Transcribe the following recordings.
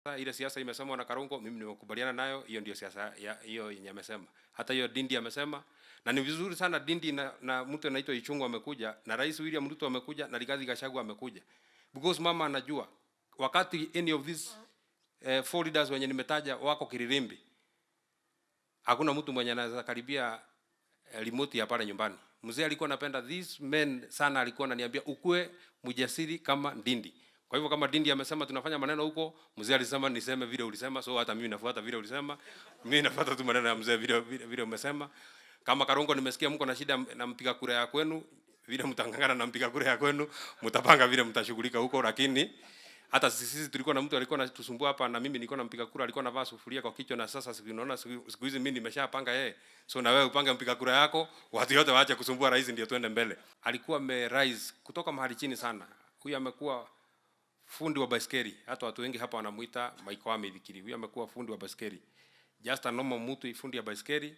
Ile siasa imesemwa na Karungo, mimi nimekubaliana nayo. Hiyo ndio siasa hiyo yenye amesema. Hata hiyo Ndindi amesema, na ni vizuri sana Ndindi na mtu anaitwa Ichungu amekuja, na Rais William Ruto amekuja, na Rigathi Gachagua amekuja, because mama anajua wakati any of these four leaders wenye nimetaja wako Kiririmbi, hakuna mtu mwenye anaweza karibia remote ya pale nyumbani. Mzee alikuwa anapenda these men sana, alikuwa ananiambia ukue mjasiri kama Ndindi. Kwa hivyo kama Ndindi amesema tunafanya maneno huko, mzee alisema niseme vile ulisema, so hata mimi nafuata vile ulisema. Mimi nafuata tu maneno ya mzee vile umesema. Kama Karungo nimesikia mko na shida na mpiga kura ya kwenu, vile mtangangana na mpiga kura ya kwenu, mtapanga vile mtashughulika huko. Lakini hata sisi tulikuwa na mtu alikuwa anatusumbua hapa, na mimi nilikuwa na mpiga kura alikuwa anavaa sufuria kwa kichwa, na sasa unaona siku hizi mimi nimeshapanga yeye. So na wewe upange mpiga kura yako, watu wote waache kusumbua rais ndio tuende mbele. Alikuwa rise kutoka mahali chini sana. Huyu amekuwa fundi wa baiskeli. Hata watu wengi hapa wanamuita Maiko Amedhikiri. Huyu amekuwa fundi wa baiskeli. Just a normal mtu fundi ya baiskeli,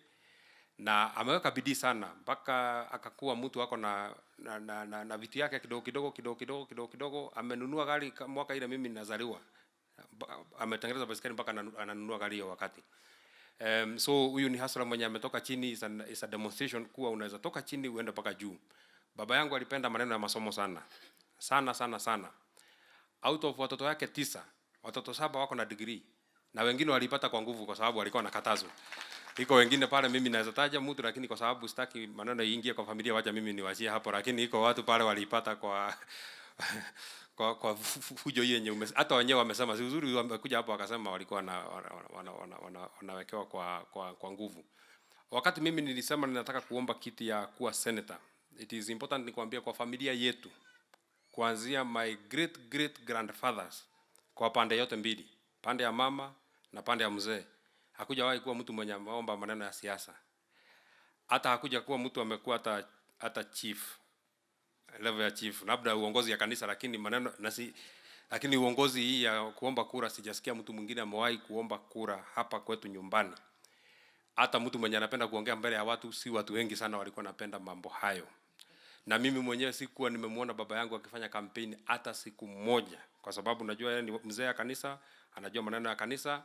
na ameweka bidii sana mpaka akakuwa mtu wako na vitu yake kidogo. Amenunua gari mwaka ile mimi ninazaliwa. Ametengeneza baiskeli mpaka ananunua gari hiyo wakati. So huyu ni hustler mwenye ametoka chini. Is a demonstration kuwa unaweza toka chini uende mpaka juu. Baba yangu alipenda maneno ya masomo sana. Sana. Out of watoto yake 9, watoto 7 wako na degree, na wengine walipata kwa nguvu kwa sababu walikuwa nakatazwa. Iko wengine pale mimi naweza taja mtu, lakini kwa sababu sitaki maneno iingie kwa familia, wacha mimi niwaachie hapo. Lakini iko watu pale walipata kwa kwa fujo hiyo yenye hata wenyewe wamesema si uzuri. Wamekuja hapo wakasema walikuwa wanawekewa kwa nguvu. Wakati mimi nilisema ninataka kuomba kiti ya kuwa senator, it is important nikwambia kwa familia yetu, kuanzia my great grandfathers kwa pande yote mbili, pande ya mama na pande ya mzee, hakujawahi kuwa mtu mwenye ameomba maneno ya siasa. Hata hakuja kuwa mtu amekuwa hata chief, level ya chief, labda uongozi ya kanisa, lakini maneno lakini uongozi hii ya kuomba kura sijasikia mtu mwingine amewahi kuomba kura hapa kwetu nyumbani. Hata mtu mwenye anapenda kuongea mbele ya watu, si watu wengi sana walikuwa napenda mambo hayo. Na mimi mwenyewe sikuwa nimemuona baba yangu akifanya kampeni hata siku moja, kwa sababu najua yeye ni mzee ya kanisa, anajua maneno ya kanisa.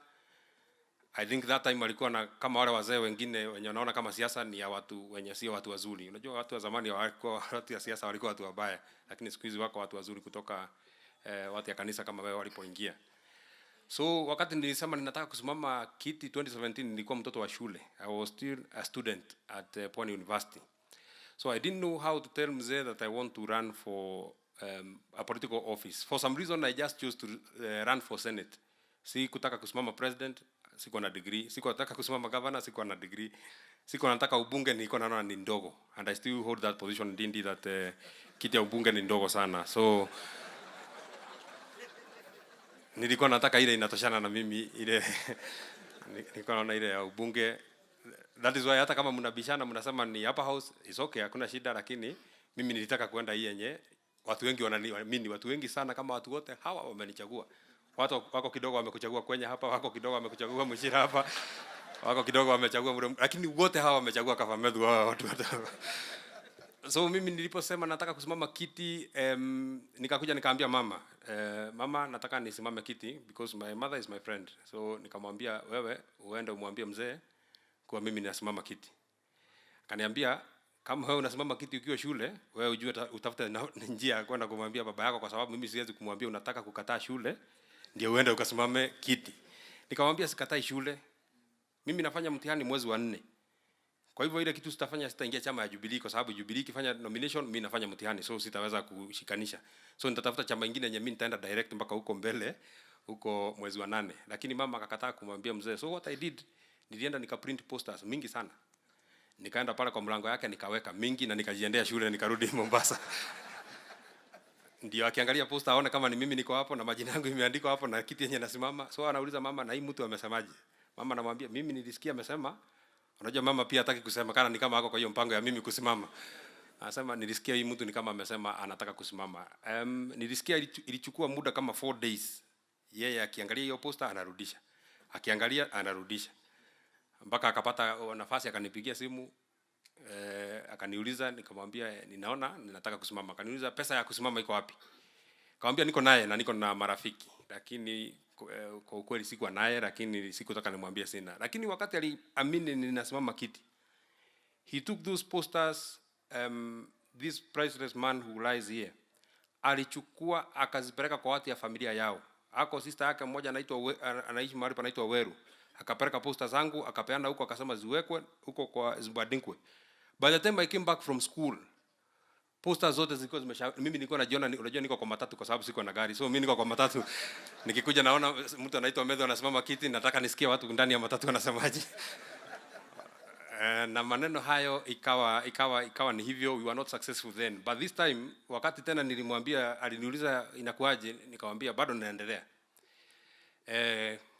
I think that time alikuwa na kama wale wazee wengine wenye wanaona kama siasa ni ya watu wenye sio watu wazuri. Unajua watu wa zamani walikuwa watu ya siasa walikuwa watu wabaya, lakini siku hizi wako watu wazuri kutoka watu ya kanisa kama wewe walipoingia. So wakati nilisema ninataka kusimama kiti 2017, nilikuwa mtoto wa shule. I was still a student at Pwani University. So I didn't know how to tell mzee that I want to run for a political office. For some reason I just chose to run for Senate. Si kutaka kusimama president, siko na degree. Siko nataka kusimama governor, siko na degree. Siko nataka ubunge, niko naona ni ndogo. And I still hold that position, Ndindi, that kiti ya ubunge ni ndogo sana. So nilikuwa nataka ile inatoshana na mimi, ile nilikuwa naona ile ya ubunge. That is why hata kama mnabishana mnasema ni upper house, is okay, hakuna shida. Lakini mimi nilitaka kwenda hii yenye watu wengi wananiamini, watu wengi sana kama watu wote hawa wamenichagua. Watu wako kidogo wamekuchagua kwenye hapa, wako kidogo wamekuchagua Mshira hapa, wako kidogo wamechagua Murem, lakini wote hawa wamechagua Kaba Methu watu wote. So mimi niliposema nataka kusimama kiti, nikakuja nikaambia mama, mama nataka nisimame kiti because my mother is my friend. So nikamwambia wewe uende umwambie mzee kwa mimi ninasimama kiti. Akaniambia kama wewe unasimama kiti ukiwa shule, wewe ujue utafuta njia ya kwenda kumwambia baba yako, kwa sababu mimi siwezi kumwambia unataka kukataa shule ndio uende ukasimame kiti. Nikamwambia sikatai shule. Mimi nafanya mtihani mwezi wa 4. Kwa hivyo ile kitu sitafanya, sitaingia chama ya Jubilee, kwa sababu Jubilee kifanya nomination, mimi nafanya mtihani, so sitaweza kushikanisha. So nitatafuta chama kingine yenye mimi nitaenda direct mpaka huko mbele, huko mwezi wa 8. Lakini mama akakataa kumwambia mzee. So what I did, nilienda nikaprint posters mingi sana. Nikaenda pale kwa mlango yake nikaweka mingi, na nikajiendea shule, nikarudi Mombasa. Ndio akiangalia poster aone kama ni mimi niko hapo na majina yangu imeandikwa hapo na kiti yenye nasimama. So anauliza mama, na hii mtu amesemaje? Mama anamwambia mimi nilisikia amesema. Unajua mama pia hataki kusema kana ni kama hako kwa hiyo mpango ya mimi kusimama. Anasema nilisikia hii mtu ni kama amesema anataka kusimama. Nilisikia ilichukua muda kama 4 days. Yeye akiangalia hiyo poster anarudisha. Akiangalia anarudisha. Mpaka akapata nafasi akanipigia simu, akaniuliza, nikamwambia ninaona ninataka kusimama. Akaniuliza pesa ya kusimama iko wapi? Nikamwambia niko naye na niko na marafiki, lakini kwa ukweli sikuwa naye, lakini sikutaka nimwambie sina. Lakini wakati aliamini ninasimama kiti, he took those posters, this priceless man who lies here, alichukua akazipeleka kwa watu ya familia yao. Ako sister yake mmoja anaishi mahali panaitwa Weru, akapeleka posters zangu akapeana huko, akasema ziwekwe huko kwa zibadinkwe. By the time I came back from school, posters zote zilikuwa mimi nilikuwa najiona, unajua niko kwa matatu kwa sababu siko na gari. So mimi niko kwa matatu, nikikuja naona mtu anaitwa Methu anasimama kiti, nataka nisikie watu ndani ya matatu wanasemaje. Na maneno hayo ikawa ni hivyo. We were not successful then, but this time wakati tena nilimwambia, aliniuliza inakuaje, nikamwambia bado naendelea.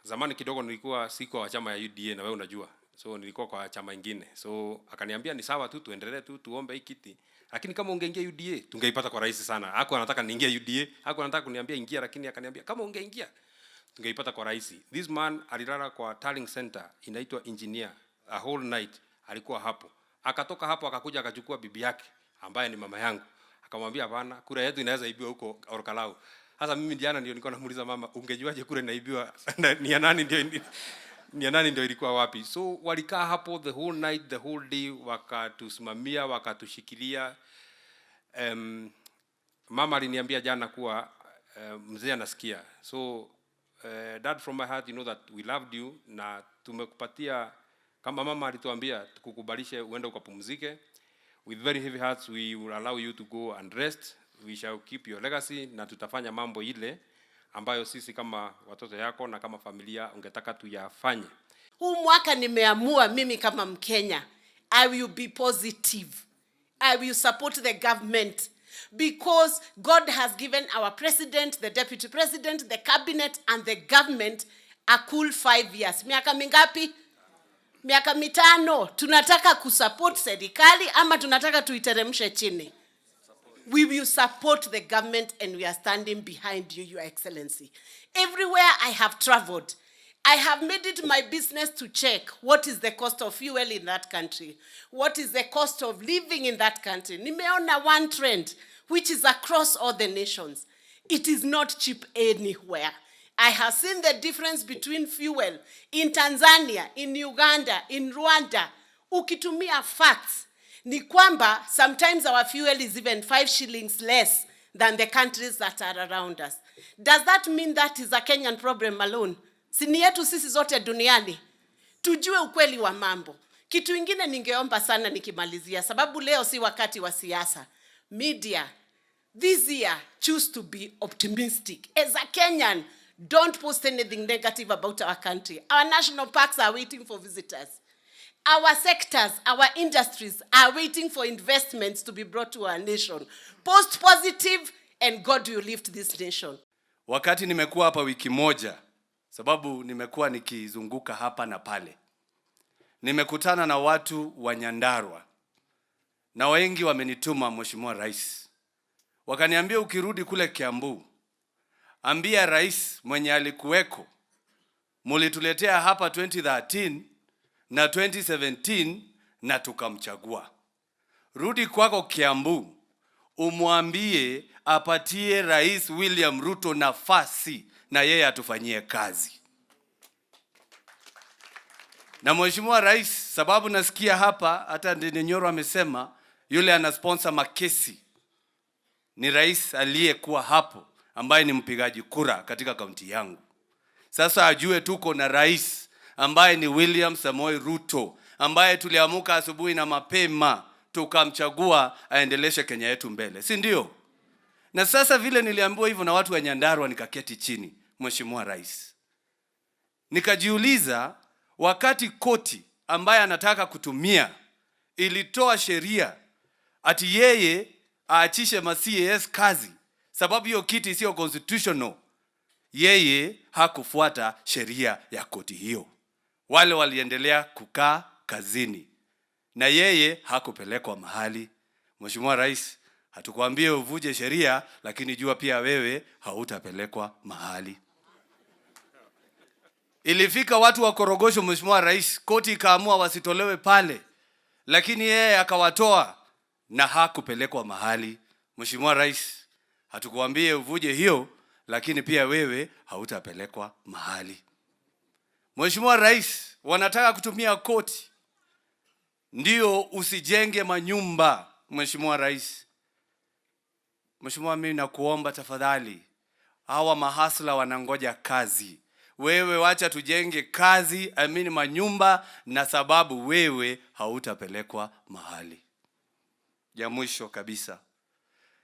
Zamani kidogo nilikuwa siko wa chama ya UDA na wewe unajua, so nilikuwa kwa chama ingine. So akaniambia ni sawa tu, tuendelee tu, tuombe hii kiti, lakini kama ungeingia UDA tungeipata kwa rahisi sana. Hako anataka niingie UDA, hako anataka kuniambia ingia, lakini akaniambia kama ungeingia tungeipata kwa rahisi. This man alilala kwa Tallying Center, inaitwa Engineer, a whole night alikuwa hapo. Akatoka hapo akakuja akachukua bibi yake ambaye ni mama yangu, akamwambia hapana, kura yetu inaweza ibiwa huko Orkalau. Sasa mimi jana ndio nilikuwa namuuliza mama, ungejuaje kura inaibiwa? Ni ya nani ndio ilikuwa wapi? So walikaa hapo the whole night, the whole day, wakatusimamia, wakatushikilia. Mama aliniambia jana kuwa mzee anasikia. So dad, from my heart, you know that we loved you, na tumekupatia, kama mama alituambia tukukubalishe uende ukapumzike. With very heavy hearts we will allow you to go and rest. We shall keep your legacy, na tutafanya mambo ile ambayo sisi kama watoto yako na kama familia ungetaka tuyafanye. Huu mwaka nimeamua mimi kama Mkenya, I will be positive. I will support the government because God has given our president, the deputy president, the cabinet and the government a cool 5 years. Miaka mingapi? Miaka 5. Tunataka kusupport serikali ama tunataka tuiteremshe chini? We will support the government and we are standing behind you, Your Excellency. Everywhere I have traveled, I have made it my business to check what is the cost of fuel in that country, what is the cost of living in that country. Nimeona one trend which is across all the nations. It is not cheap anywhere. I have seen the difference between fuel in Tanzania, in Uganda, in Rwanda. Ukitumia facts, ni kwamba sometimes our fuel is even 5 shillings less than the countries that are around us. Does that mean that is a Kenyan problem alone? Sini yetu sisi zote duniani. Tujue ukweli wa mambo. Kitu ingine ningeomba sana nikimalizia, sababu leo si wakati wa siasa. Media, this year, choose to be optimistic. As a Kenyan, don't post anything negative about our country. Our national parks are waiting for visitors. Our sectors, our industries are waiting for investments to be brought to our nation. Post positive and God will lift this nation. Wakati nimekuwa hapa wiki moja, sababu nimekuwa nikizunguka hapa na pale, nimekutana na watu wa Nyandarua na wengi wamenituma Mheshimiwa Rais. Wakaniambia ukirudi kule Kiambu, ambia rais mwenye alikuweko, mulituletea hapa 2013 na 2017 na tukamchagua. Rudi kwako Kiambu, umwambie apatie Rais William Ruto nafasi na yeye atufanyie kazi. Na Mheshimiwa Rais, sababu nasikia hapa hata Nyoro amesema yule anasponsor makesi ni rais aliyekuwa hapo ambaye ni mpigaji kura katika kaunti yangu. Sasa ajue tuko na rais ambaye ni William Samoei Ruto, ambaye tuliamuka asubuhi na mapema tukamchagua aendeleshe Kenya yetu mbele, si ndio? Na sasa vile niliambiwa hivyo na watu wa Nyandarua, nikaketi chini, Mheshimiwa Rais, nikajiuliza, wakati koti ambaye anataka kutumia ilitoa sheria ati yeye aachishe ma-CAS kazi sababu hiyo kiti sio constitutional, yeye hakufuata sheria ya koti hiyo. Wale waliendelea kukaa kazini na yeye hakupelekwa mahali. Mheshimiwa Rais, hatukwambie uvuje sheria, lakini jua pia wewe hautapelekwa mahali. Ilifika watu wa Korogosho, Mheshimiwa Rais, koti ikaamua wasitolewe pale, lakini yeye akawatoa na hakupelekwa mahali. Mheshimiwa Rais, hatukwambie uvuje hiyo, lakini pia wewe hautapelekwa mahali. Mheshimiwa Rais, wanataka kutumia koti ndio usijenge manyumba. Mheshimiwa Rais, Mheshimiwa, mimi nakuomba tafadhali, hawa mahasla wanangoja kazi. Wewe wacha tujenge kazi, manyumba, na sababu wewe hautapelekwa mahali. Ya mwisho kabisa,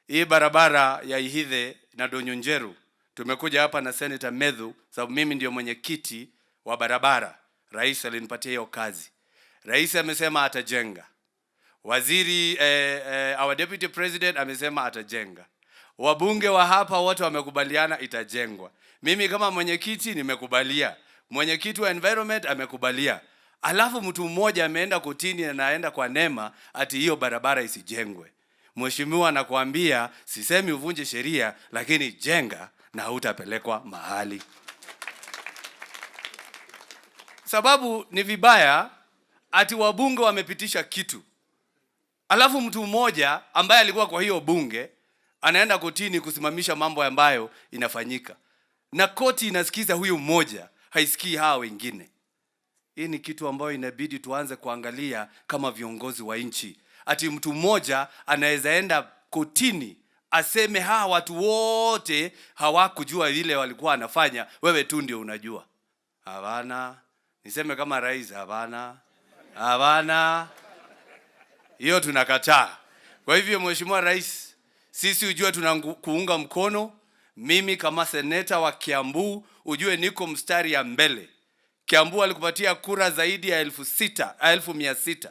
hii barabara ya Ihithe na Donyonjeru, tumekuja hapa na Senator Methu sababu mimi ndio mwenyekiti wa barabara. Rais alinipatia hiyo kazi. Rais amesema atajenga. Waziri our deputy president amesema atajenga. Wabunge wa hapa wote wamekubaliana itajengwa. Mimi kama mwenyekiti nimekubalia. Mwenyekiti wa environment amekubalia. Alafu mtu mmoja ameenda kotini na anaenda kwa NEMA ati hiyo barabara isijengwe. Mheshimiwa, nakwambia sisemi uvunje sheria, lakini jenga na hutapelekwa mahali. Sababu ni vibaya ati wabunge wamepitisha kitu, alafu mtu mmoja ambaye alikuwa kwa hiyo bunge anaenda kotini kusimamisha mambo ambayo inafanyika, na koti inasikiza huyu mmoja, haisikii hao wengine. Hii ni kitu ambayo inabidi tuanze kuangalia kama viongozi wa nchi. Ati mtu mmoja anaweza enda kotini aseme hawa watu wote hawakujua vile walikuwa wanafanya, wewe tu ndio unajua. Hapana. Niseme kama rais, hapana. Hapana. Hiyo tunakataa. Kwa hivyo Mheshimiwa Rais, sisi ujue tunakuunga mkono. Mimi kama seneta wa Kiambu ujue niko mstari ya mbele. Kiambu alikupatia kura zaidi ya 6,600.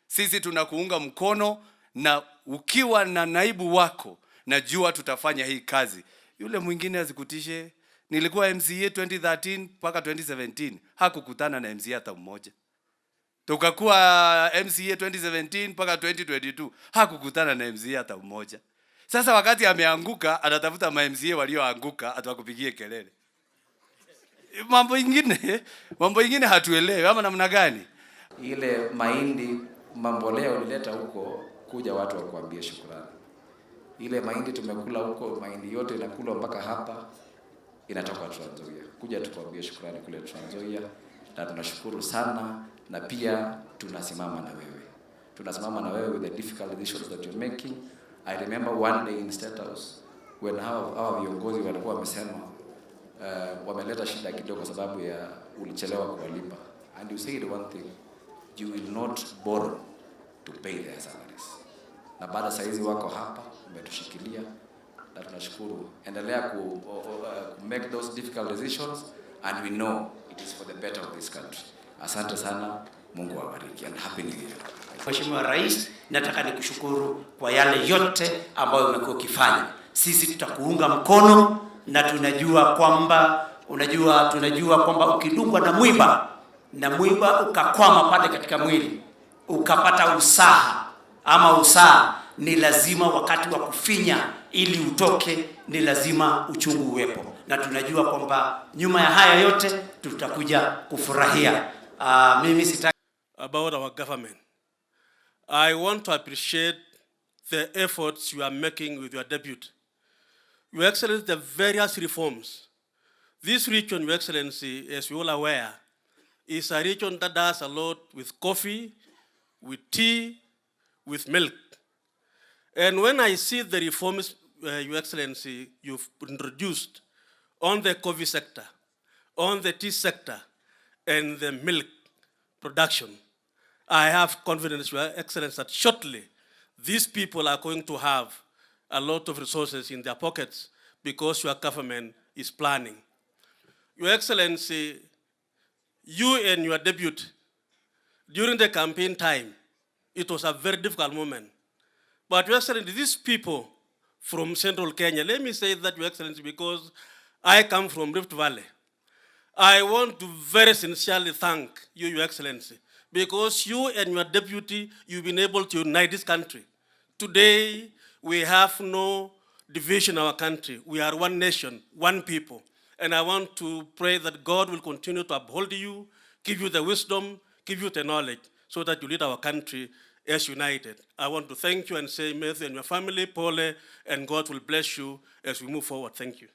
Sisi tunakuunga mkono, na ukiwa na naibu wako najua tutafanya hii kazi. Yule mwingine azikutishe. Nilikuwa MCA 2013 mpaka 2017, hakukutana na MCA hata mmoja. Tukakuwa MCA 2017 mpaka 2022, hakukutana na MCA hata mmoja. Sasa wakati ameanguka anatafuta ma MCA walioanguka atakupigie kelele. Mambo ingine hatuelewi ama namna gani? Ile mahindi mambolea ulileta huko, kuja watu wakuambie shukrani. Ile mahindi tumekula huko, mahindi yote inakula mpaka hapa inatoka Trans Nzoia. Kuja tukuambie shukrani kule Trans Nzoia, na tunashukuru sana, na pia tunasimama na wewe. Tunasimama na wewe with the difficult decisions that you're making. I remember one day in State House when hawa viongozi walikuwa wamesema wameleta shida kidogo sababu ya ulichelewa kuwalipa. And you said one thing, you will not borrow to pay their salaries. Na baada saizi wako hapa, umetushikilia, na tunashukuru. Endelea ku make those difficult decisions, and we know it is for the better of this country. Asante sana, Mungu awabariki, and happy new year. Mheshimiwa Rais, nataka nikushukuru kwa yale yote ambayo umekuwa ukifanya. Sisi tutakuunga mkono, na tunajua kwamba tunajua kwamba ukidungwa na mwiba ukakwama pale katika mwili, ukapata usaha, ni lazima wakati wa kufinya ili utoke, ni lazima uchungu uwepo. Na tunajua kwamba nyuma ya haya yote tutakuja kufurahia. Mimi sitaki about our government. I want to appreciate the efforts you are making with your deputy. Your Excellency, the various reforms. This region, Your Excellency, as you all are aware, is a region that does a lot with coffee, with tea, with milk. And when I see the reforms, Your Excellency, you've introduced on the coffee sector, on the tea sector, and the milk production, I have confidence, Your Excellency, that shortly these people are going to have a lot of resources in their pockets because your government is planning. Your Excellency, you and your deputy, during the campaign time, it was a very difficult moment. But Your Excellency, these people from Central Kenya, let me say that, Your Excellency, because I come from Rift Valley, I want to very sincerely thank you, Your Excellency, because you and your deputy, you've been able to unite this country. Today, we have no division in our country. We are one nation, one people. And I want to pray that God will continue to uphold you, give you the wisdom, give you the knowledge, so that you lead our country as united. I want to thank you and say, Methu and your family, Pole, and God will bless you as we move forward. Thank you.